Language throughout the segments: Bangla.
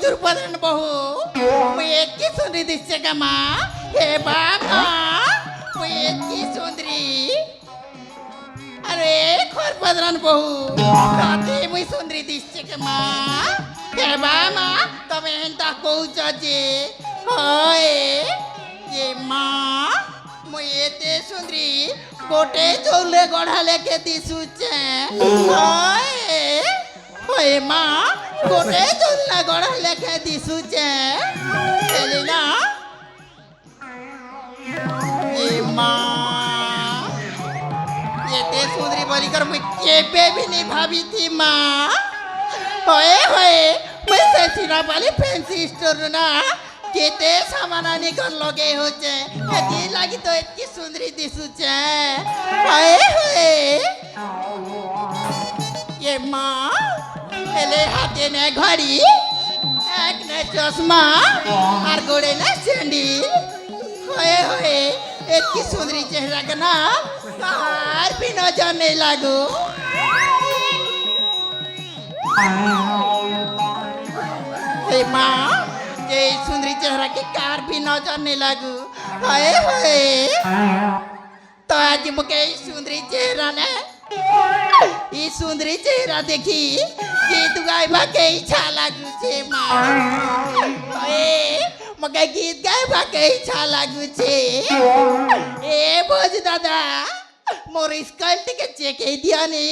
दुर्पदन बहु मैं एक की सुंदरी दिसছে का माँ हे बाबा मैं एक की सुंदरी अरे खोरपदन बहु राते मैं सुंदरी दिसছে का माँ हे बाबा तमे हेंता कौच जे होए ये माँ मैं एते सुंदरी गोटे चौले गढ़ा लेके दिसुचे होए होए माँ गोटे चौले गढ़ा लेके दिसुचे एलिना ये माँ एते सुंदरी बोलिकर मैं केबे भी नहीं भाभी थी माँ होए होए मैं सचिना वाली फैंसी स्टोर ना केते सामाना निकल लगे होचे एती लागी तो इतनी सुंदरी दिसुचे होए होए ये माँ एले हाथे ने घड़ी एक ने चश्मा और गोड़े ने सैंडल होए होए इतनी सुंदरी चेहरा का ना बाहर भी नजर नहीं लागू हे माँ ये सुंदरी चेहरा की कार भी नजर नहीं लागू हाय हाय तो आज मुझे सुंदरी चेहरा ने ये सुंदरी चेहरा देखी गीत गायबा के इच्छा लागू छे माँ हाय मुझे गीत गायबा के इच्छा लागू छे ए बोझ दादा मोर स्कल्ट के चेक दिया ने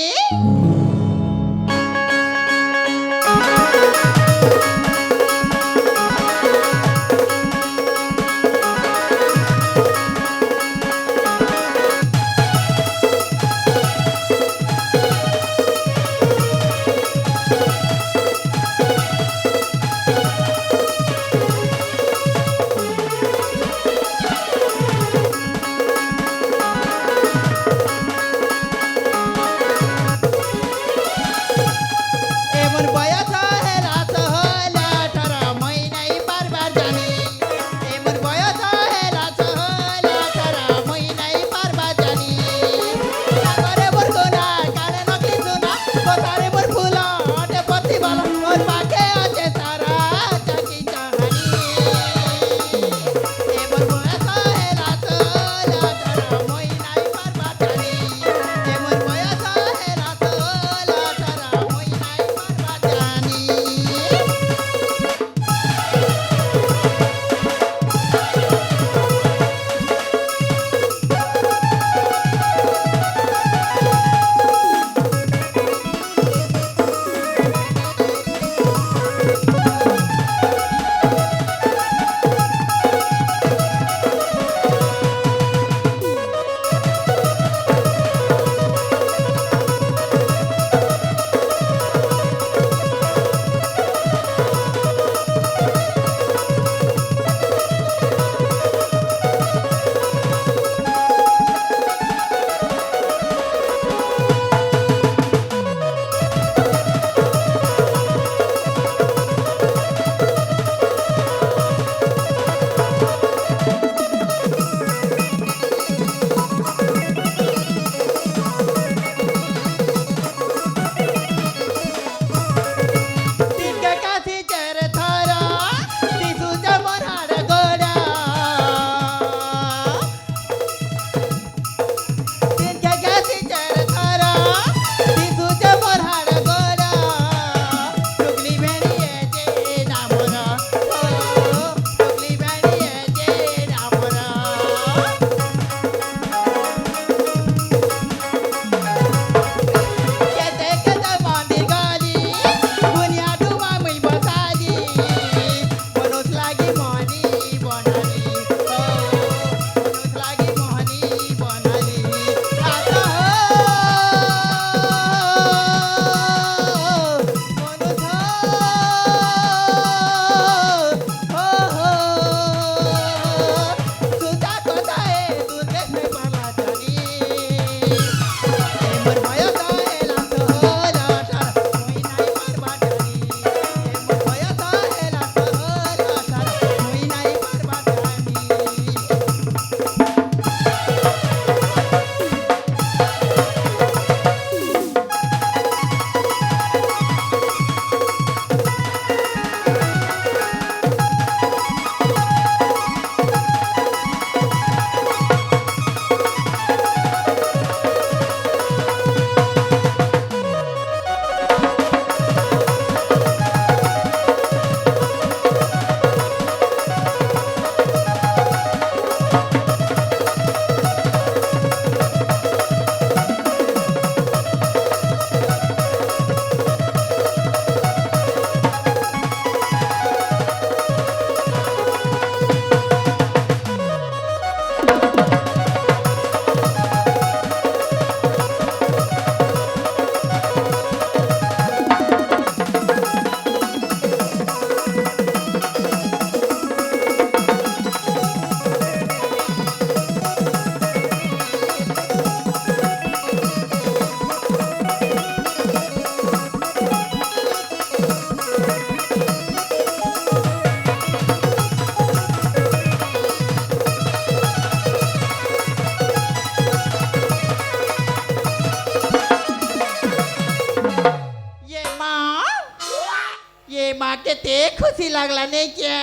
खुशी लागला नहीं क्या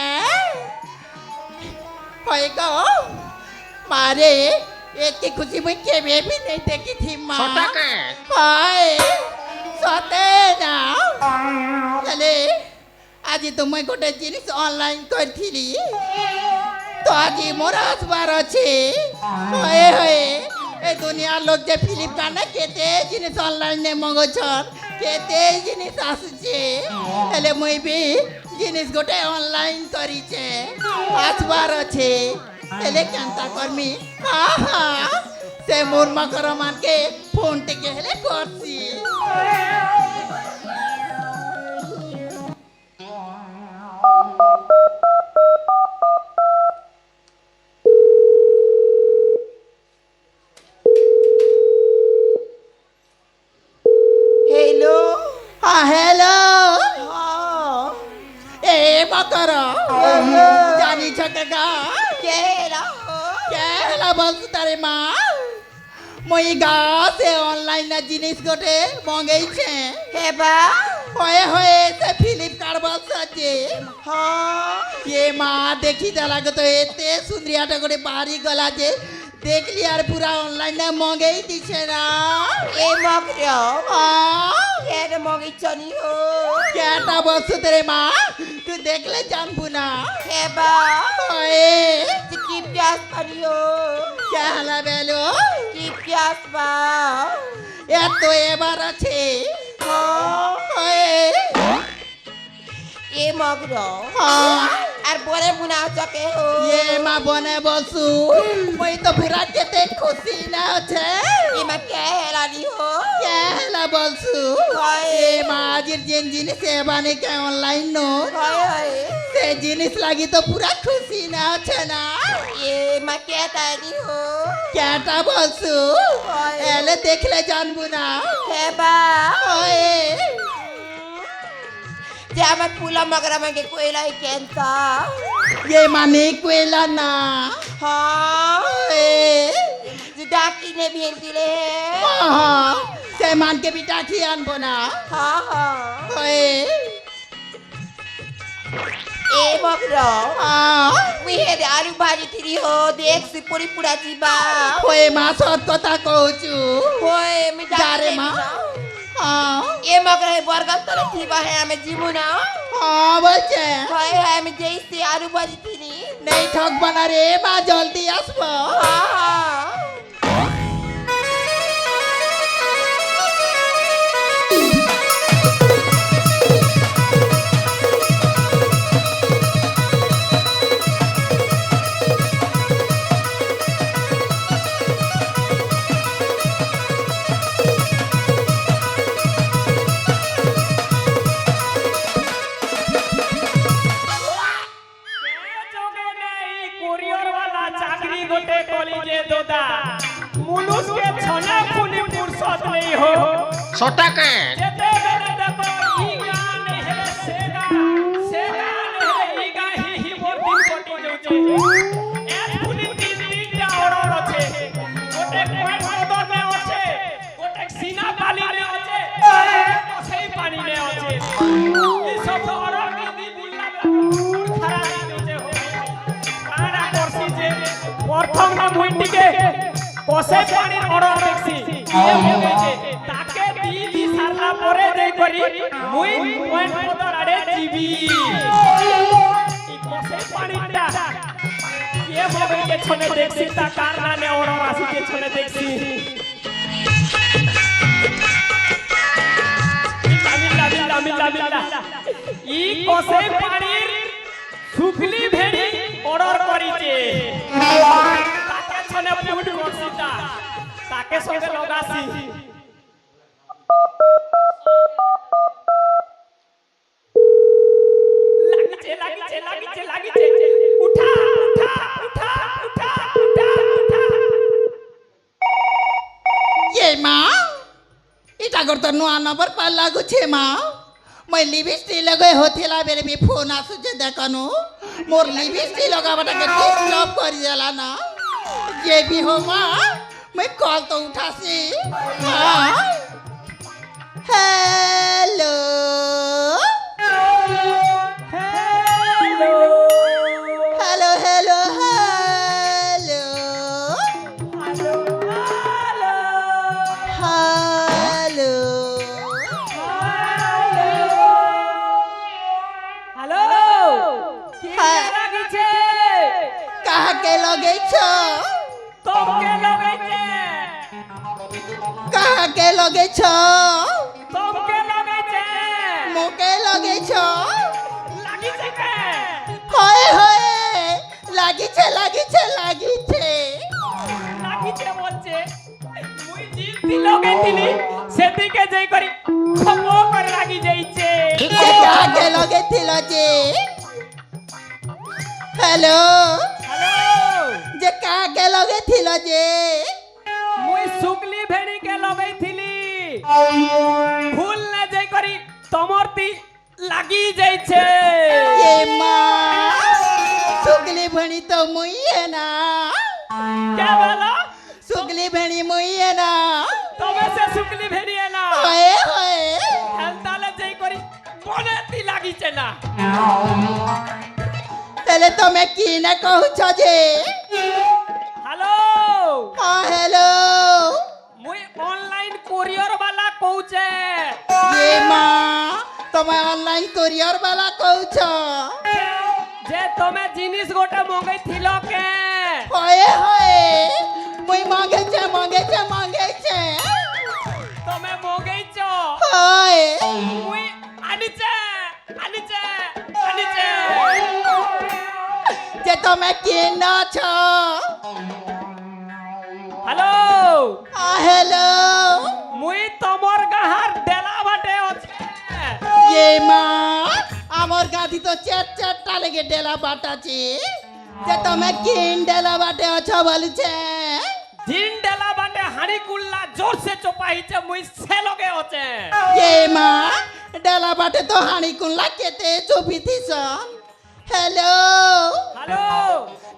होएगा मारे इतनी खुशी मैं केवे भी नहीं देखी थी माँ हाय सोते ना चले आज तो मैं गोटे जिनिस ऑनलाइन कर थी तो आज मोर आसबार अच्छे होए होए ए दुनिया लोग जे फ्लिपकार्ट ना केते जिनिस ऑनलाइन ने मंगोछन केते जिनिस आसुचे हेले मुई भी जिनिस गोटे ऑनलाइन करिचे आसबार अच्छे हेले केनता करमी आहा से मोर मकर मान के फोन टिके हेले करसी हेलो हाँ हेलो हाँ ए मकर जानी छकेगा केला बोल तारे माँ মই গাঁও से ऑनलाइन ना जिनिस गोटे मंगई छे हेबा होए होए से फ्लिपकार्ट बस আছে हाँ ये माँ देखी जाला तो एते सुंदरियाटा गोटे बाहरी गला जे देख लिया यार पूरा ऑनलाइन ना मंगई दिछे ना ए मकरियो हाँ केरे मंगई चनी हो केटा बस तेरे माँ तू देख ले जानबू ना हेबा होए की प्यास करियो क्या हला बेलो की प्यास बा या तो एबार আছে ए मगरो हाँ আর বনে মুনা চকে হো এ মা বনে বসু মই তো পুরা কেতে খুশি না আছে এ মা কে হেলানি হো কে হেলা বসু এ মা আজির যেন জিনিস এবানে কে অনলাইন নো সে জিনিস লাগি তো পুরা খুশি না আছে না এ মা কে তানি হো কেটা বসু এলে দেখলে জানবো না হেবা ওয়ে যে আমার পুলা মগরা মাকে কোয়লা কেনতা ये माने कोयला ना हाँ जे डाकी ने भेज दिले हाँ से मान के भी डाकी आनबो ना हाँ हाँ ए मगरो हाँ मुई हे आलू भाजी थी हो देख से पूरी पूरा जीवा होए माँ सत कथा कहूचु होए मैं जा रे माँ हाँ ये मगर है बर्गर तो नहीं बा है हमें जीमू ना हाँ बच्चे हाय हाय मैं जैसे आलू भाजी थी नहीं ठग बना रे माँ जल्दी आसबो हाँ हाँ छोटा के जेते बेले देखो ई गान हे सेगा सेगा हे ई गा ही मोर दिन कोटी जाउचे ए पुनी तीनटा ऑर्डर আছে गोटे कोई ऑर्डर ने আছে गोटे सीना पानी ने আছে সেই पानी ने আছে ई सब ऑर्डर के दी बुला खरा जाउचे हो काना करसी जे प्रथम ना मुइटिके কসে পানির অর্ডার দেখছি ইয়ে হয়ে গেছে তাকে দিদি সারলা পরে দেই করি মুই পয়েন্ট পদর আড়ে জিবি এই কসে পানিটা ইয়ে হবে কে ছনে দেখছি তা কারণে অর্ডার আসি কে ছনে দেখছি মিলা ই কসে পানির সুখলি ভেড়ি অর্ডার করিছে छने फूड करसीता ताके संगे लगासी लागिचे उठा ये माँ इटा करता नुआ नंबर पर लागू छे माँ मैं लिपस्टिक लगे होथिला बेरे भी फोन आसुचे देखनु मोर लिपस्टिक लगावटा के डिस्टर्ब कर देला ना ये भी हो माँ मैं कॉल तो उठा सी हेलो কাকে লগেছ তোকে লাগাইছে কাকে লগেছ তোকে লাগাইছে মোকে লগেছ লাগিছে কে হয় হয় লাগিছে লাগিছে লাগিছে লাগিছে বলছে মুই জিলতি লাগাইছিলি সেদিকে যাই করি খমো করে লাগি যাইছে যে কাকে লগেছিল যে হ্যালো হ্যালো যে কাকে লগেছিল যে মুই শুকলি ভেড়িকে লাগাইছিলি ভুল না যাই করি তোমারতি লাগি যাইছে এ মা সুগলি ভেণি তো মুই না কে বলো সুগলি ভেণি মুই না তবে সে শুকলি ভেড়ি না হয় হয় হেলতালে যাই করি মনেতি লাগিছে না তাহলে তুমি কি না কହୁছ যে হ্যালো হ্যালো মুই অনলাইন কোরিয়ার वाला কହୁছে এ মা তুমি অনলাইন কোরিয়ার বালা কହୁছ যে তুমি জিনিস গোটা মগাইছিল কে হয় হয় মুই মাগেছে মাগেছে মাগেছে তুমি মগাইছ হয় মুই আনিছে আনিছে আনিছে যে তুমি কি নাছ হ্যালো হ্যালো মুই তোমার গাহার ডেলা বাটে আছে এ মা আমার গাদি তো চারটা লেগে ডেলা বাটাছি যে তুমি কিন ডেলা বাটে অছ বলছে জিন ডেলা বাটে হাড়ি কুল্লা জোর সে চপাইছে মুই সে লগে আছে এ মা ডেলা বাটে তো হানি কুনলা কেতে চুপিতিস হ্যালো হ্যালো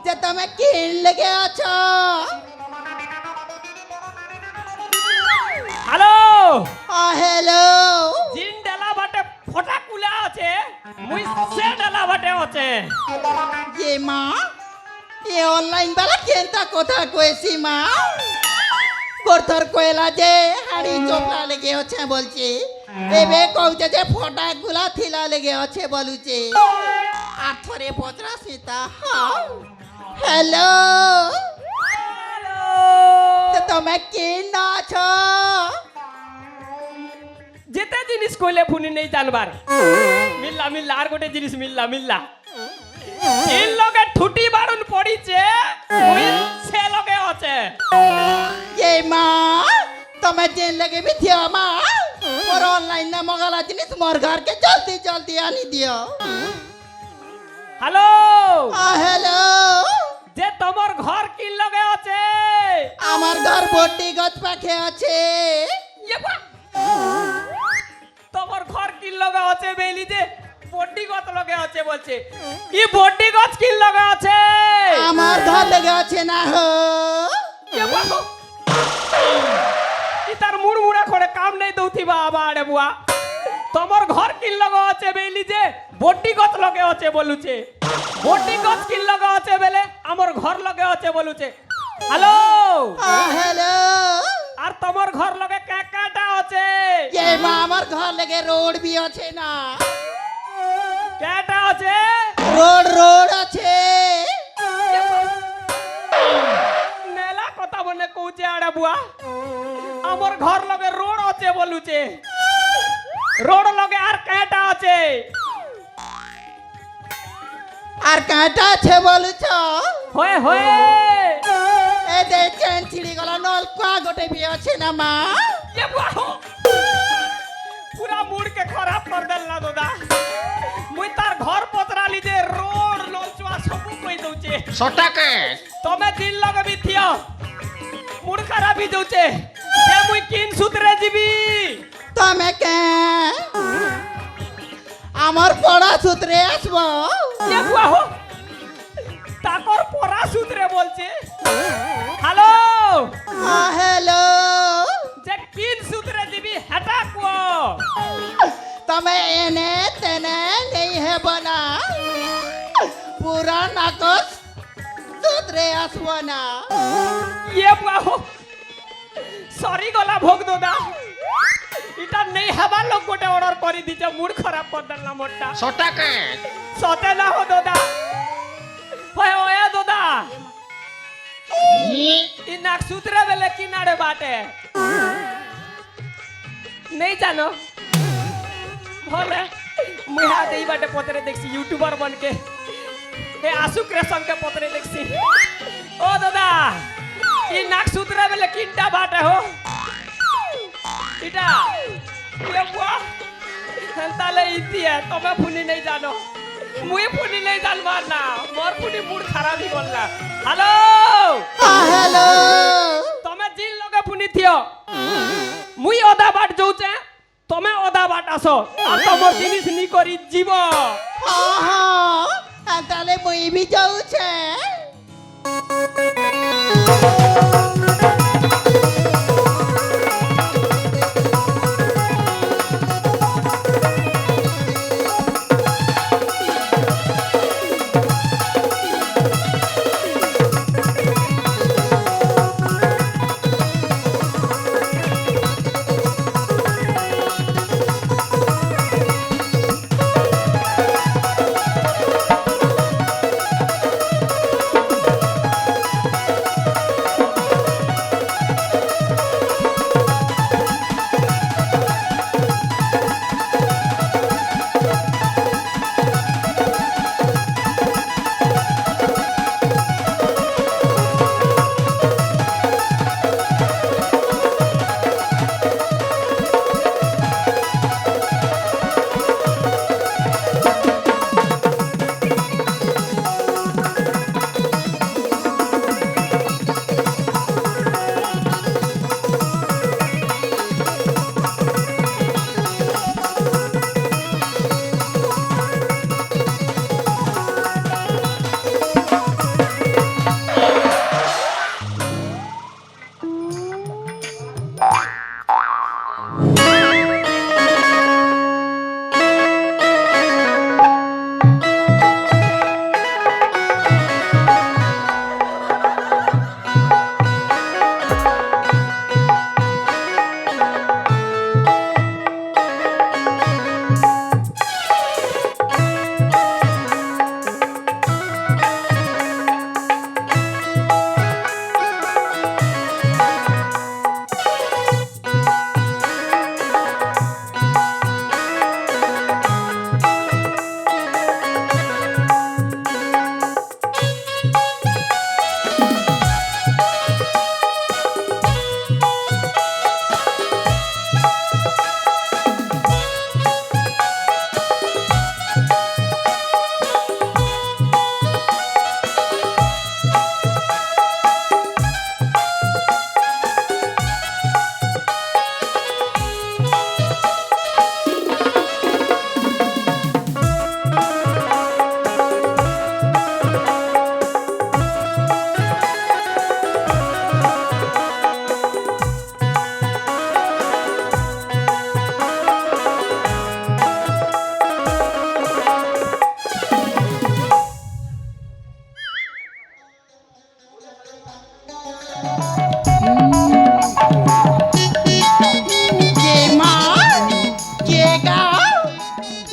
যে তুমি কিন লেগে অছ হ্যালো হ্যালো জিন ডেলা বাটে ফটা কুলা আছে মুই সে ডেলা বাটে আছে এ মা এ অনলাইন বালা কেনটা কথা কইছি মা কোরথর কইলা যে হাড়ি চোপলা লেগে আছে বলছি এবে কইছে যে ফটা গুলা থিলা লেগে আছে বলুছে আর থরে পচরা সীতা হ্যালো তো তুমি কি নাছ যেতে জিনিস কইলে ফুনি নেই জানবার মিল্লা মিল্লা আর গোটে জিনিস মিল্লা মিল্লা এই লগে ঠুটি বারুন পড়িছে ওই সে লগে আছে এ মা তুমি যেন লগে বি থিও মা মোর অনলাইন না মগালা জিনিস মোর ঘর কে জলদি জলদি আনি দিও হ্যালো হ্যালো যে তোমার ঘর কি লগে আছে আমার ঘর বটি গছ পাখে আছে ইয়ে বা! তোমার ঘর কি লগে আছে বেলি যে বডি গছ লগে আছে বলছে ই বডি গছ কি লগে আছে আমার ঘর লেগে আছে না হো ইয়ে বা! ই তার মুড়মুড়া করে কাম নেই দউথিবা আবাড়ে বুয়া তোমার ঘর কি লগে আছে বেলি যে বডি গছ লগে আছে বলুছে বডি গছ কি লগে আছে বেলে আমার ঘর লগে আছে বলুছে হ্যালো হ্যালো আর তোমার ঘর লগে কাকাটা আছে এ মা আমার ঘর লেগে রোড বি আছে না কাটা আছে রোড রোড আছে মেলা কথা বলে কউছে আড়া বুয়া আমার ঘর লগে রোড আছে বলুছে রোড লগে আর কাটা আছে আর কাঁটা আছে বলুছ হয়ে হয়ে এ দে চেন ছিড়ি গলা নলকা গোটে বি আছে না মা ये बुआ हो पूरा मूड के खराब कर देल ना दादा मुई तार घर पतरा ली जे रोड लोचवा सब कोई दउचे सटाके तमे दिल लगे भी थियो मूड खराब ही दउचे ए मुई किन सूत्रे जीबी তুমি কে আমার পড়া সূত্রে আসবো ये बुआ हो ताकर परा सूत्रे बोलছে हेलो হ্যালো जे किन सूत्रे जीबी हटा को তুমি এনে তেনে নেই হেব না পুরা নাকচ সূত্রে আসবো না ये बुआ हो सॉरी गला भोग दादा इटा नहीं हवा लोग गोटे ऑर्डर करी दीजे मूड खराब कर देला मोटा सटाके सते ना हो दादा होए ओए दादा নাক সুতরে বেলে কিনারে বাটে নেই জানো বলে মুই হাত এই বাটে পতরে দেখছি ইউটিউবার বনকে হে আশুক রেশমকে পতরে দেখছি ও দাদা এই নাক সুতরে বেলে কিনটা বাটে হো এটা কে বুয়া তাহলে ইতিয়া তুমি ফুনি নেই জানো মুই ফুনি নেই জানবার না মোর ফুনি মুড খারাপই করলা হ্যালো হ্যালো তুমি জিল লগে ফুনি থিও মুই অদা বাট যাউছে তুমি অদা বাট আসো আর তোমার জিনিস নি করি জীব তাহলে মুই বি যাউছে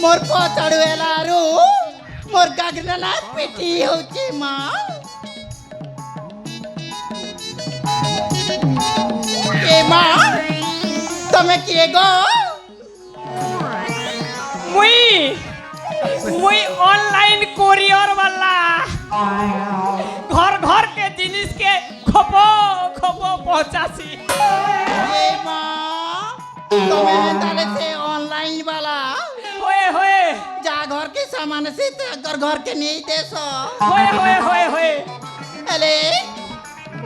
मोर पचाड़ू एलारू मोर गागरना पेटी होची माँ ए माँ तमे किए गो मुई ऑनलाइन कोरियर वाला घर घर के जिनिस के खपो खपो पहुंचासी ए माँ तमे ताले से ऑनलाइन वाला होए जा घर के सामान से घर के नहीं देसो होए अले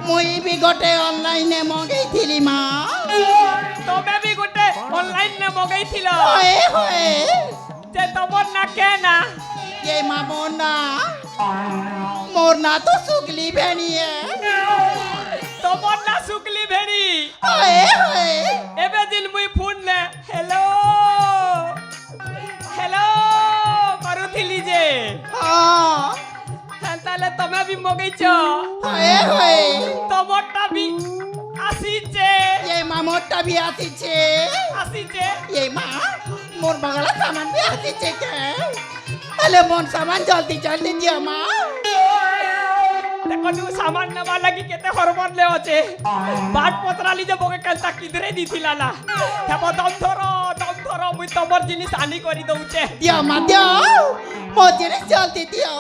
मुई भी गोटे ऑनलाइन ने मंगाई थी माँ तमे भी गोटे ऑनलाइन ने मंगाई थिलो होए जे तमर ना के ना ये माँ मोर ना तो सुगली भेनी है तमर ना सुगली भेनी होए एबे दिन मुई फोन ले हेलो करुथिली जे हाँ ताले तमे भी मगैछो होए तमरटा भी आसीचे ये माँ मोटा भी आसीचे ये माँ मोर बगला सामान भी आसीचे के अले मोर सामान जल्दी दियो माँ देखो কদু সামান নেবা লাগি কেতে হরমন লে আছে বাট পতরালি যে বকে কালতা কিদরে দিছিলা না হেব দম ধর মুই তোমার জিনিস আনি করি দউছে দিও মা দিও মো জিনিস জলদি দিও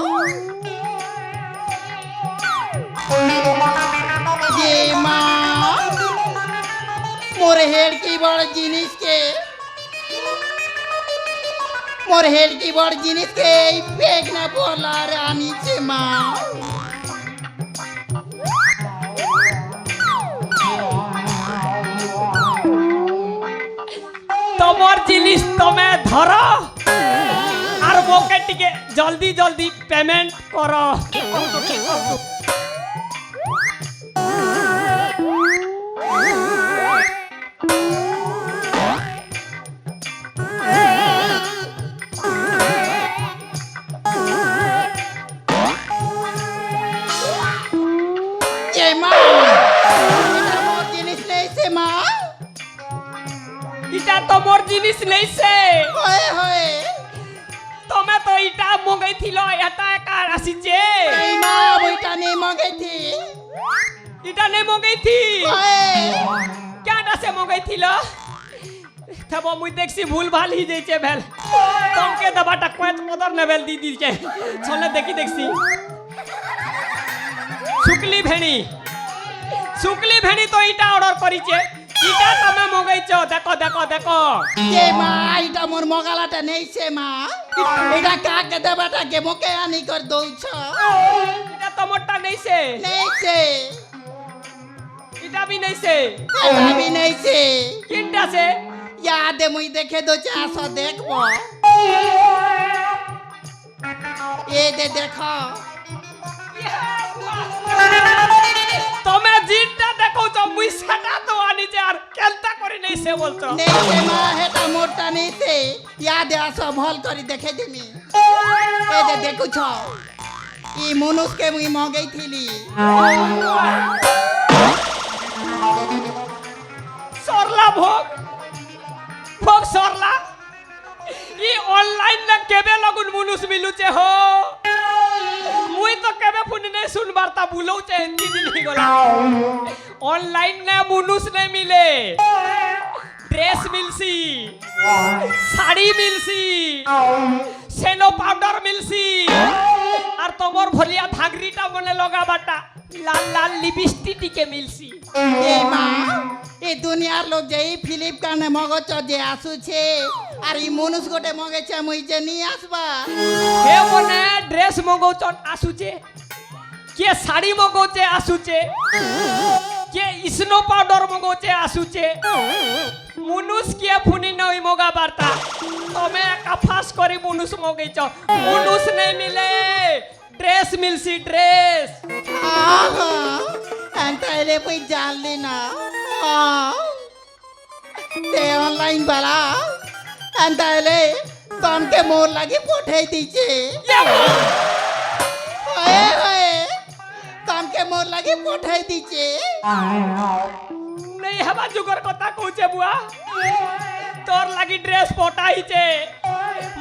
ये माँ मोर हेड की बड़ जिनिस के मोर हेड की बड़ जिनिस के पेग ना बोला रानी चे माँ তোমার জিনিস তুমি ধরো আর বকে টিকে জলদি জলদি পেমেন্ট করো ये माँ এটা মোর জিনিস নেই সে মাँ এটা তোমার জিনিস নেইছে होए होए তুমি তো এটা মগাইছিল এটা একা আসিছে এই মাँ বইটা নেই মগে থি এটা নে মগাইছি होए কেন সে মগাইছিল তবে মুই দেখছি ভুল ভাল হি যাইছে ভেল তোমাকে দবাটা কয়েক মদর নেবেল দি দিছে চলে দেখছি শুকলি ভেণি তো এটা অর্ডার করিছে এটা তুমি মগাইছ দেখো ये माँ এটা মোর মগালাটা নেই সে মাँ এটা কাকে দেবাটা কে মোকে আনি কর দউছ এটা তোমারটা নেইছে নেই সে এটা भी নেইছে এটা भी नहीं से কিনটা সে याद मुई देखे दो चासो देखबो ये दे देखो তুমি জিনটা দেখো তো মুই সেটা তো আনিছে আর কেলতা করি নেইছে বলছো नहीं से माँ हेटा मोटा नहीं से याद आसो भल करी देखे दिमी ये दे देखु छो ई मनुष के मुई मगई थीली সরলা ভোগ সরলা ই অনলাইন না কেবে লাগুন মনুষ মিলুছে হো মুই তো কেবে ফোনে নাই শুনবার তা বুলৌছে এন্তি দিন হই গলা অনলাইন না মনুষ নাই মিলে ড্রেস মিলছি শাড়ি মিলছি সেনো পাউডার মিলছি আর তোমার ভলিয়া ধাগরিটা মনে লগাবাটা লাল লাল লিপস্টিক টিকে মিলছি ए माँ ए दुनियार लोग जई फ्लिपकार्ट ने मगच जे आसु छे আর ই মনুষ গোটে মগেছে মুই যে নি আসবা কে মনে ড্রেস মগৌচন আসুছে কে শাড়ি মগৌছে আসুছে কে স্নো পাউডার মগৌছে আসুছে মনুষ কে ফুনি নই মগা বার্তা তুমি একা ফাস করে মনুষ মগেছ মনুষ নেই মিলে ড্রেস মিলছি ড্রেস আহা এন্টাইলে মুই জানলি না তে অনলাইন বালা এন্টাইলে তমকে মোর লাগি পঠাই দিছে হয়ে হয়ে তমকে মোর লাগি পঠাই দিছে নেই হবা যুগর কথা কইছে বুয়া তোর লাগি ড্রেস পটাইছে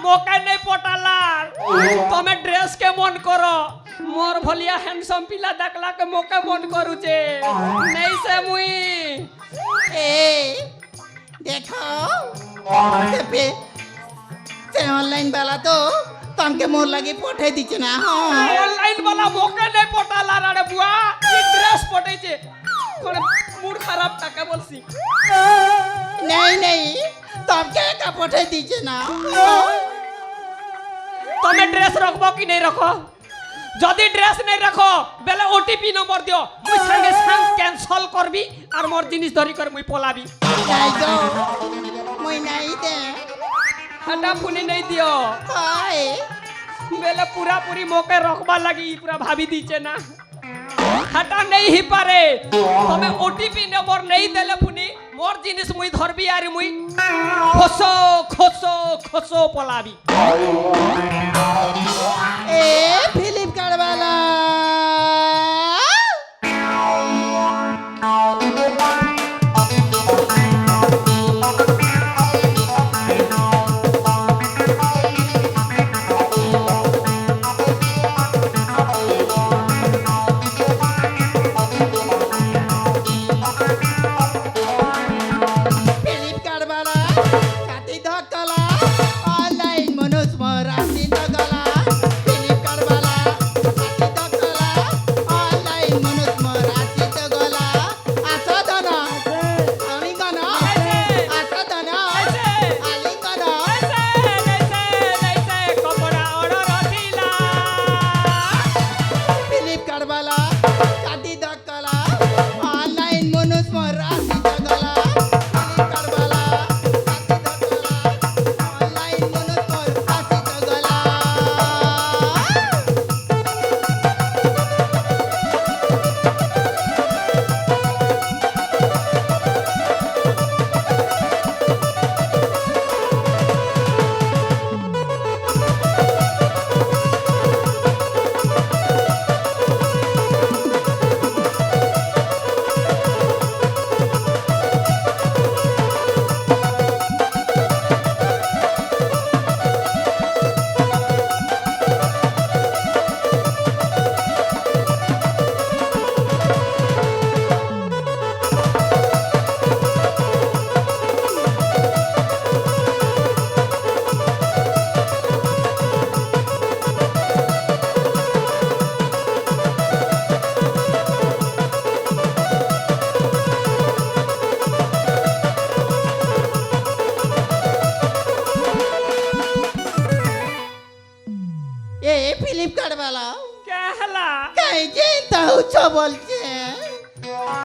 মোকে নেই পটালার তুমি ড্রেস কে মন করো মোর ভলিয়া হ্যান্ডসাম পিলা দেখলা কে মোকে মন করুছে নেই সে মুই এ দেখো पे से ऑनलाइन वाला तो तमके मोर लगी पठाई दिছে না হ্যাঁ অনলাইন वाला মোকে নেই পটালার আরে বুয়া এই ড্রেস পটাইছে কোন মুড খারাপ টাকা বলছি नहीं नहीं तमके का पठाई দিছে না তুমি ড্রেস রাখবো কি নাই রাখো যদি ড্রেস নাই রাখো বেলে ওটিপি নম্বর দিও মুই সঙ্গে সঙ্গে ক্যান্সেল করবি আর মোর জিনিস ধরি করে মুই পলাবি যাই গো মই নাই দে হাটা ফুনি নাই দিও হায় বেলে পুরা পুরি মোকে রখবা লাগি পুরা ভাবি দিছে না হাটা নেই হি পারে তুমি ওটিপি নম্বর নেই দেলে ফুনি মোর জিনিস মুই ধরবি আর মুই খসো খসো খসো পলাবি ए फ्लिपकार्ट वाला फ्लिपकार्ट वाला कहला कहीं जे ताऊ छ बोलছি